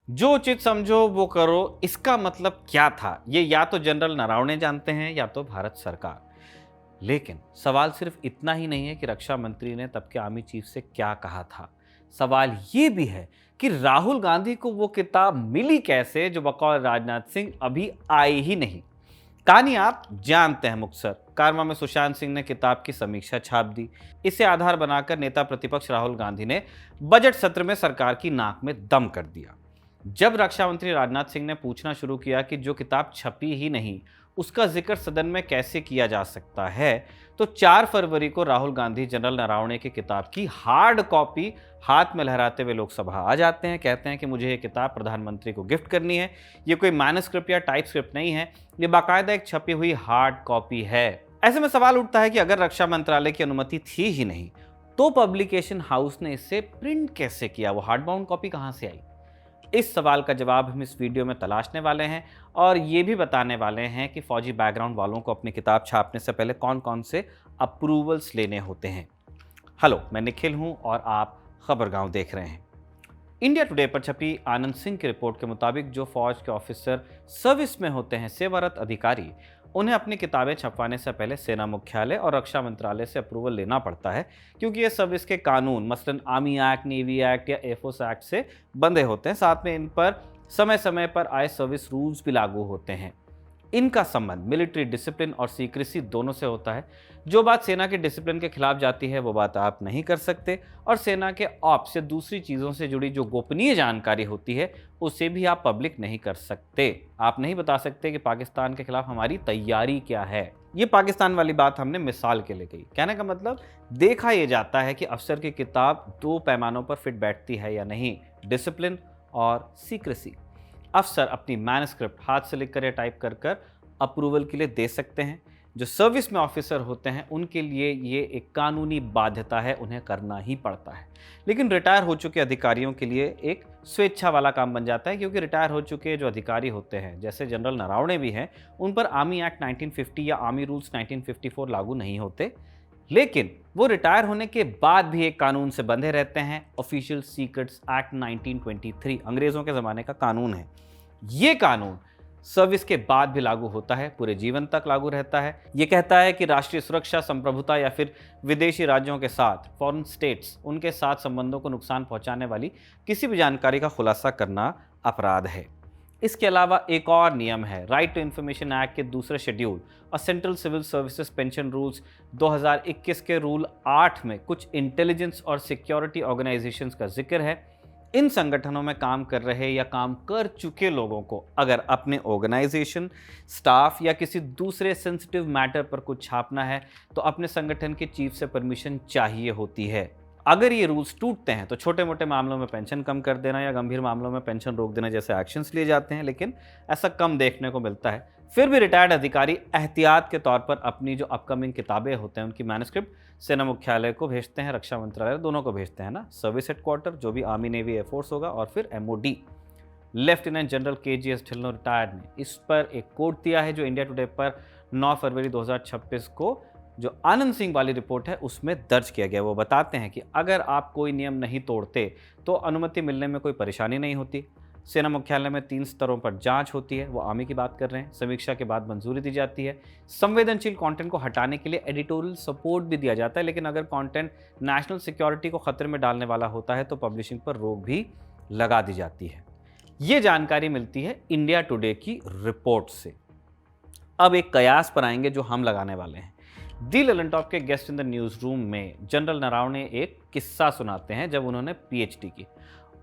जो उचित समझो वो करो, इसका मतलब क्या था? ये या तो जनरल नरवणे जानते हैं या तो भारत सरकार। लेकिन सवाल सिर्फ इतना ही नहीं है कि रक्षा मंत्री ने तब के आर्मी चीफ से क्या कहा था। सवाल ये भी है कि राहुल गांधी को वो किताब मिली कैसे जो बकौल राजनाथ सिंह अभी आई ही नहीं। कहानी आप जानते हैं मुक्तसर। कारवा में सुशांत सिंह ने किताब की समीक्षा छाप दी। इसे आधार बनाकर नेता प्रतिपक्ष राहुल गांधी ने बजट सत्र में सरकार की नाक में दम कर दिया। जब रक्षा मंत्री राजनाथ सिंह ने पूछना शुरू किया कि जो किताब छपी ही नहीं उसका जिक्र सदन में कैसे किया जा सकता है, तो 4 फरवरी को राहुल गांधी जनरल नरवणे की किताब की हार्ड कॉपी हाथ में लहराते हुए लोकसभा आ जाते हैं। कहते हैं कि मुझे ये किताब प्रधानमंत्री को गिफ्ट करनी है। ये कोई मैन्युस्क्रिप्ट या टाइप स्क्रिप्ट नहीं है, ये बाकायदा एक छपी हुई हार्ड कॉपी है। ऐसे में सवाल उठता है कि अगर रक्षा मंत्रालय की अनुमति थी ही नहीं तो पब्लिकेशन हाउस ने इसे प्रिंट कैसे किया? वो हार्ड बाउंड कॉपी कहां से आई? इस सवाल का जवाब हम इस वीडियो में तलाशने वाले हैं और ये भी बताने वाले हैं कि फौजी बैकग्राउंड वालों को अपनी किताब छापने से पहले कौन कौन से अप्रूवल्स लेने होते हैं। हेलो, मैं निखिल हूं और आप खबरगांव देख रहे हैं। इंडिया टुडे पर छपी आनंद सिंह की रिपोर्ट के मुताबिक जो फौज के ऑफिसर सर्विस में होते हैं, सेवारत अधिकारी, उन्हें अपनी किताबें छपवाने से पहले सेना मुख्यालय और रक्षा मंत्रालय से अप्रूवल लेना पड़ता है, क्योंकि ये सर्विस के कानून मसलन आर्मी एक्ट, नेवी एक्ट या एयरफोर्स एक्ट से बंधे होते हैं। साथ में इन पर समय समय पर आए सर्विस रूल्स भी लागू होते हैं। इनका संबंध मिलिट्री डिसिप्लिन और सीक्रेसी दोनों से होता है। जो बात सेना के डिसिप्लिन के खिलाफ जाती है वो बात आप नहीं कर सकते, और सेना के ऑप्स या दूसरी चीज़ों से जुड़ी जो गोपनीय जानकारी होती है उसे भी आप पब्लिक नहीं कर सकते। आप नहीं बता सकते कि पाकिस्तान के खिलाफ हमारी तैयारी क्या है। ये पाकिस्तान वाली बात हमने मिसाल के लिए कही। कहने का मतलब देखा यह जाता है कि अफसर की किताब 2 पैमानों पर फिट बैठती है या नहीं, डिसिप्लिन और सीक्रेसी। अफसर अपनी मैन्युस्क्रिप्ट हाथ से लिखकर या टाइप कर कर अप्रूवल के लिए दे सकते हैं। जो सर्विस में ऑफिसर होते हैं उनके लिए ये एक कानूनी बाध्यता है, उन्हें करना ही पड़ता है। लेकिन रिटायर हो चुके अधिकारियों के लिए एक स्वेच्छा वाला काम बन जाता है, क्योंकि रिटायर हो चुके जो अधिकारी होते हैं, जैसे जनरल नरवणे भी हैं, उन पर आर्मी एक्ट 1950 या आर्मी रूल्स 1954 लागू नहीं होते। लेकिन वो रिटायर होने के बाद भी एक कानून से बंधे रहते हैं, ऑफिशियल सीक्रेट्स एक्ट 1923, अंग्रेजों के ज़माने का कानून है। ये कानून सर्विस के बाद भी लागू होता है, पूरे जीवन तक लागू रहता है। ये कहता है कि राष्ट्रीय सुरक्षा, संप्रभुता या फिर विदेशी राज्यों के साथ, फॉरेन स्टेट्स, उनके साथ संबंधों को नुकसान पहुंचाने वाली किसी भी जानकारी का खुलासा करना अपराध है। इसके अलावा एक और नियम है, राइट टू इंफॉर्मेशन एक्ट के दूसरे शेड्यूल और central civil services pension rules 2021 के रूल 8 में कुछ इंटेलिजेंस और सिक्योरिटी ऑर्गेनाइजेशंस का जिक्र है। इन संगठनों में काम कर रहे या काम कर चुके लोगों को अगर अपने ऑर्गेनाइजेशन, स्टाफ या किसी दूसरे सेंसिटिव मैटर पर कुछ छापना है तो अपने संगठन के चीफ से परमिशन चाहिए होती है। अगर ये रूल्स टूटते हैं तो छोटे मोटे मामलों में पेंशन कम कर देना या गंभीर मामलों में पेंशन रोक देना जैसे एक्शंस लिए जाते हैं, लेकिन ऐसा कम देखने को मिलता है। फिर भी रिटायर्ड अधिकारी एहतियात के तौर पर अपनी जो अपकमिंग किताबें होते हैं उनकी मैन्युस्क्रिप्ट सेना मुख्यालय को भेजते हैं, रक्षा मंत्रालय, दोनों को भेजते हैं ना, सर्विस हेडक्वार्टर जो भी आर्मी, नेवी, एयरफोर्स होगा, और फिर MOD। Lieutenant general KGS Dhillon retired ने इस पर एक कोट दिया है जो इंडिया टुडे पर 9 फरवरी 2026 को जो आनंद सिंह वाली रिपोर्ट है उसमें दर्ज किया गया। वो बताते हैं कि अगर आप कोई नियम नहीं तोड़ते तो अनुमति मिलने में कोई परेशानी नहीं होती। सेना मुख्यालय में 3 स्तरों पर जांच होती है, वो आर्मी की बात कर रहे हैं। समीक्षा के बाद मंजूरी दी जाती है। संवेदनशील कंटेंट को हटाने के लिए एडिटोरियल सपोर्ट भी दिया जाता है, लेकिन अगर कंटेंट नेशनल सिक्योरिटी को खतरे में डालने वाला होता है तो पब्लिशिंग पर रोक भी लगा दी जाती है। ये जानकारी मिलती है इंडिया टुडे की रिपोर्ट से। अब एक कयास पर आएंगे जो हम लगाने वाले हैं। दी ललन टॉप के guest in the news room में जनरल नरवणे एक किस्सा सुनाते हैं जब उन्होंने PhD की।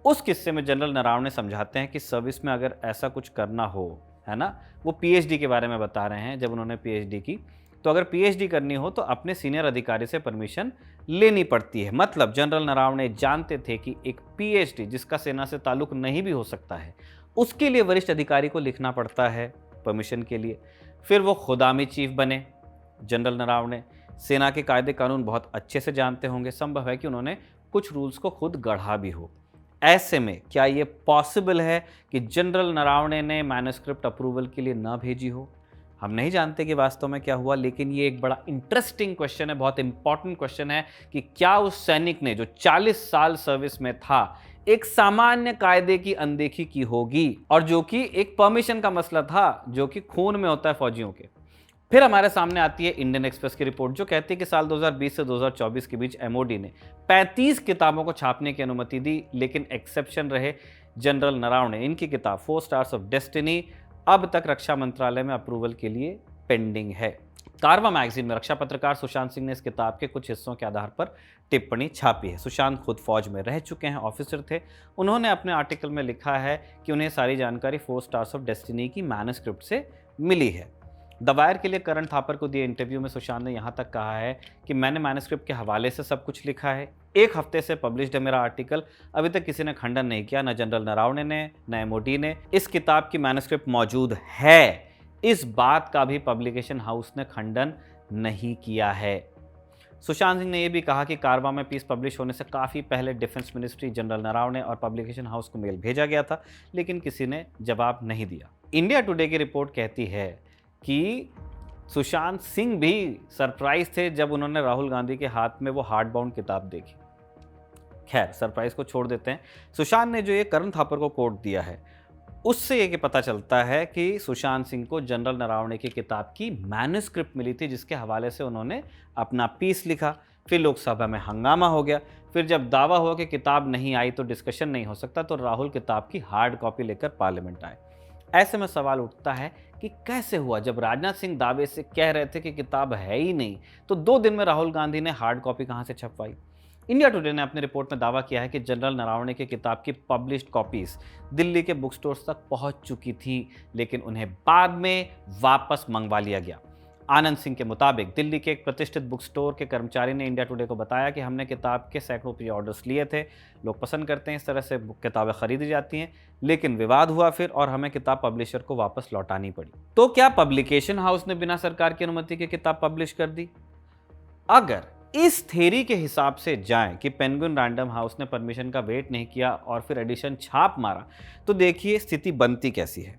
उस किस्से में जनरल नरवणे समझाते हैं कि सर्विस में अगर ऐसा कुछ करना हो, है ना, वो PhD के बारे में बता रहे हैं। जब उन्होंने PhD की तो अगर PhD करनी हो तो अपने सीनियर अधिकारी से परमिशन लेनी पड़ती है। मतलब जनरल नरवणे जानते थे कि एक PhD जिसका सेना से ताल्लुक नहीं भी हो सकता है, उसके लिए वरिष्ठ अधिकारी को लिखना पड़ता है परमिशन के लिए। फिर वो खुद आर्मी चीफ बने। जनरल नरवणे सेना के कायदे कानून बहुत अच्छे से जानते होंगे। संभव है कि उन्होंने कुछ रूल्स को खुद गढ़ा भी हो। ऐसे में क्या ये पॉसिबल है कि जनरल नरवणे ने मैन्युस्क्रिप्ट अप्रूवल के लिए ना भेजी हो? हम नहीं जानते कि वास्तव में क्या हुआ, लेकिन ये एक बड़ा इंटरेस्टिंग क्वेश्चन है, बहुत इंपॉर्टेंट क्वेश्चन है कि क्या उस सैनिक ने जो 40 साल सर्विस में था एक सामान्य कायदे की अनदेखी की होगी, और जो कि एक परमिशन का मसला था जो कि खून में होता है फौजियों के। फिर हमारे सामने आती है इंडियन एक्सप्रेस की रिपोर्ट जो कहती है कि साल 2020 से 2024 के बीच एमओडी ने 35 किताबों को छापने की अनुमति दी, लेकिन एक्सेप्शन रहे जनरल नरावणे। इनकी किताब 4 स्टार्स ऑफ डेस्टिनी अब तक रक्षा मंत्रालय में अप्रूवल के लिए पेंडिंग है। कारवा मैगजीन में रक्षा पत्रकार सुशांत सिंह ने इस किताब के कुछ हिस्सों के आधार पर टिप्पणी छापी है। सुशांत खुद फौज में रह चुके हैं, ऑफिसर थे। उन्होंने अपने आर्टिकल में लिखा है कि उन्हें सारी जानकारी 4 स्टार्स ऑफ डेस्टिनी की मैन्युस्क्रिप्ट से मिली है। द वायर के लिए करण थापर को दिए इंटरव्यू में सुशांत ने यहाँ तक कहा है कि मैंने मैन्युस्क्रिप्ट के हवाले से सब कुछ लिखा है। 1 हफ्ते से पब्लिश्ड है मेरा आर्टिकल, अभी तक किसी ने खंडन नहीं किया, न जनरल नरावणे ने न एमओडी ने। इस किताब की मैन्युस्क्रिप्ट मौजूद है, इस बात का भी पब्लिकेशन हाउस ने खंडन नहीं किया है। सुशांत सिंह ने यह भी कहा कि कारवा में पीस पब्लिश होने से काफ़ी पहले डिफेंस मिनिस्ट्री, जनरल नरावणे और पब्लिकेशन हाउस को मेल भेजा गया था, लेकिन किसी ने जवाब नहीं दिया। इंडिया टुडे की रिपोर्ट कहती है कि सुशांत सिंह भी सरप्राइज थे जब उन्होंने राहुल गांधी के हाथ में वो हार्ड बाउंड किताब देखी। खैर, सरप्राइज को छोड़ देते हैं। सुशांत ने जो ये करण थापर को कोट दिया है, उससे ये पता चलता है कि सुशांत सिंह को जनरल नरावणे की किताब की मैन्युस्क्रिप्ट मिली थी, जिसके हवाले से उन्होंने अपना पीस लिखा। फिर लोकसभा में हंगामा हो गया। फिर जब दावा हुआ कि किताब नहीं आई तो डिस्कशन नहीं हो सकता, तो राहुल किताब की हार्ड कॉपी लेकर पार्लियामेंट आए। ऐसे में सवाल उठता है कि कैसे हुआ, जब राजनाथ सिंह दावे से कह रहे थे कि किताब है ही नहीं, तो 2 दिन में राहुल गांधी ने हार्ड कॉपी कहां से छपवाई। इंडिया टुडे ने अपनी रिपोर्ट में दावा किया है कि जनरल नरावणे की किताब की पब्लिश्ड कॉपीज दिल्ली के बुक स्टोर्स तक पहुंच चुकी थी, लेकिन उन्हें बाद में वापस मंगवा लिया गया। आनंद सिंह के मुताबिक दिल्ली के एक प्रतिष्ठित बुक स्टोर के कर्मचारी ने इंडिया टुडे को बताया कि हमने किताब के सैकड़ों प्री ऑर्डर्स लिए थे, लोग पसंद करते हैं, इस तरह से किताबें खरीदी जाती हैं, लेकिन विवाद हुआ फिर और हमें किताब पब्लिशर को वापस लौटानी पड़ी। तो क्या पब्लिकेशन हाउस ने बिना सरकार की अनुमति के किताब पब्लिश कर दी? अगर इस थ्योरी के हिसाब से जाएं कि पेंगुइन रैंडम हाउस ने परमिशन का वेट नहीं किया और फिर एडिशन छाप मारा, तो देखिए स्थिति बनती कैसी है।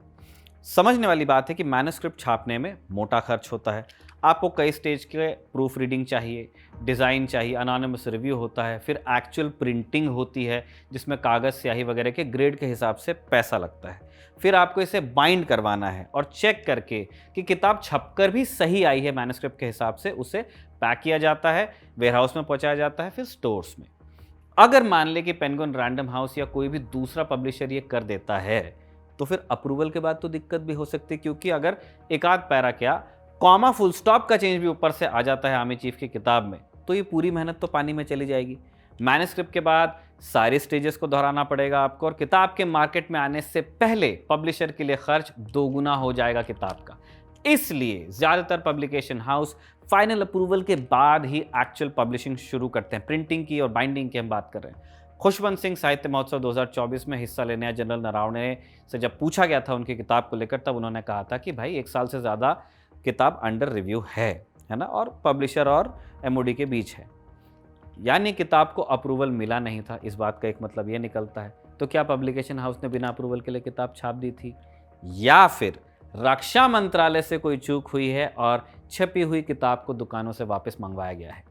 समझने वाली बात है कि मैन्युस्क्रिप्ट छापने में मोटा खर्च होता है। आपको कई स्टेज के प्रूफ रीडिंग चाहिए, डिज़ाइन चाहिए, अनोनिमस रिव्यू होता है, फिर एक्चुअल प्रिंटिंग होती है जिसमें कागज़, स्याही वगैरह के ग्रेड के हिसाब से पैसा लगता है। फिर आपको इसे बाइंड करवाना है और चेक करके कि किताब छपकर भी सही आई है मैन्युस्क्रिप्ट के हिसाब से, उसे पैक किया जाता है, वेयरहाउस में पहुंचाया जाता है, फिर स्टोर्स में। अगर मान ले कि पेंगुइन रैंडम हाउस या कोई भी दूसरा पब्लिशर ये कर देता है, तो फिर अप्रूवल के बाद तो दिक्कत भी हो सकती है, क्योंकि अगर एक आध पैरा क्या कॉमा फुल स्टॉप का चेंज भी ऊपर से आ जाता है आर्मी चीफ की किताब में, तो ये पूरी मेहनत तो पानी में चली जाएगी। मैन्युस्क्रिप्ट के बाद सारे स्टेजेस को दोहराना पड़ेगा आपको, और किताब के मार्केट में आने से पहले पब्लिशर के लिए खर्च दोगुना हो जाएगा किताब का। इसलिए ज्यादातर पब्लिकेशन हाउस फाइनल अप्रूवल के बाद ही एक्चुअल पब्लिशिंग शुरू करते हैं। प्रिंटिंग की और बाइंडिंग की हम बात कर रहे हैं। खुशवंत सिंह साहित्य महोत्सव 2024 में हिस्सा लेने जनरल नरावणे से जब पूछा गया था उनकी किताब को लेकर, तब उन्होंने कहा था कि भाई 1 साल से ज़्यादा किताब अंडर रिव्यू है ना, और पब्लिशर और एमओडी के बीच है, यानी किताब को अप्रूवल मिला नहीं था। इस बात का एक मतलब ये निकलता है, तो क्या पब्लिकेशन हाउस ने बिना अप्रूवल के लिए किताब छाप दी थी, या फिर रक्षा मंत्रालय से कोई चूक हुई है और छपी हुई किताब को दुकानों से वापस मंगवाया गया है?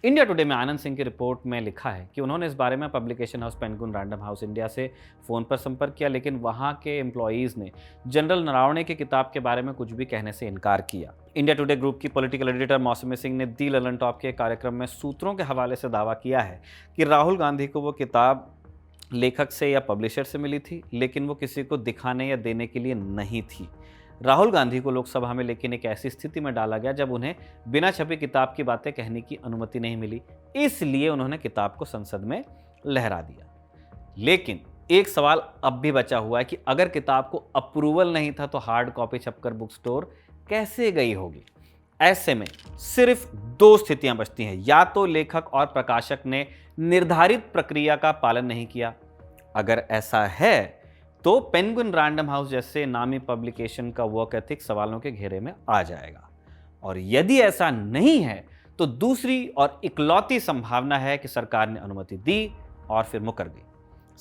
इंडिया टुडे में आनंद सिंह की रिपोर्ट में लिखा है कि उन्होंने इस बारे में publication house penguin random house India से फ़ोन पर संपर्क किया, लेकिन वहां के एम्प्लॉयज़ ने जनरल नरावणे की किताब के बारे में कुछ भी कहने से इनकार किया। इंडिया टुडे ग्रुप की पॉलिटिकल एडिटर मौसमी सिंह ने दी ललन टॉप के कार्यक्रम में सूत्रों के हवाले से दावा किया है कि राहुल गांधी को वो किताब लेखक से या पब्लिशर से मिली थी, लेकिन वो किसी को दिखाने या देने के लिए नहीं थी। राहुल गांधी को लोकसभा में लेकिन एक ऐसी स्थिति में डाला गया जब उन्हें बिना छपी किताब की बातें कहने की अनुमति नहीं मिली, इसलिए उन्होंने किताब को संसद में लहरा दिया। लेकिन एक सवाल अब भी बचा हुआ है कि अगर किताब को अप्रूवल नहीं था तो हार्ड कॉपी छपकर बुक स्टोर कैसे गई होगी? ऐसे में सिर्फ 2 स्थितियां बचती हैं, या तो लेखक और प्रकाशक ने निर्धारित प्रक्रिया का पालन नहीं किया। अगर ऐसा है तो पेंगुइन रैंडम हाउस जैसे नामी पब्लिकेशन का वर्क एथिक सवालों के घेरे में आ जाएगा, और यदि ऐसा नहीं है तो दूसरी और इकलौती संभावना है कि सरकार ने अनुमति दी और फिर मुकर गई।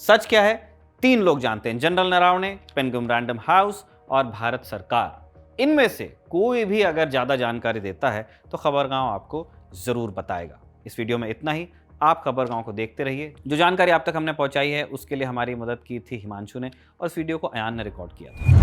सच क्या है? 3 लोग जानते हैं, general Naravane, penguin random house और भारत सरकार। इनमें से कोई भी अगर ज्यादा जानकारी देता है तो खबरगांव आपको जरूर बताएगा। इस वीडियो में इतना ही। आप खबर गांव को देखते रहिए। जो जानकारी आप तक हमने पहुंचाई है उसके लिए हमारी मदद की थी हिमांशु ने और इस वीडियो को अयान ने रिकॉर्ड किया था।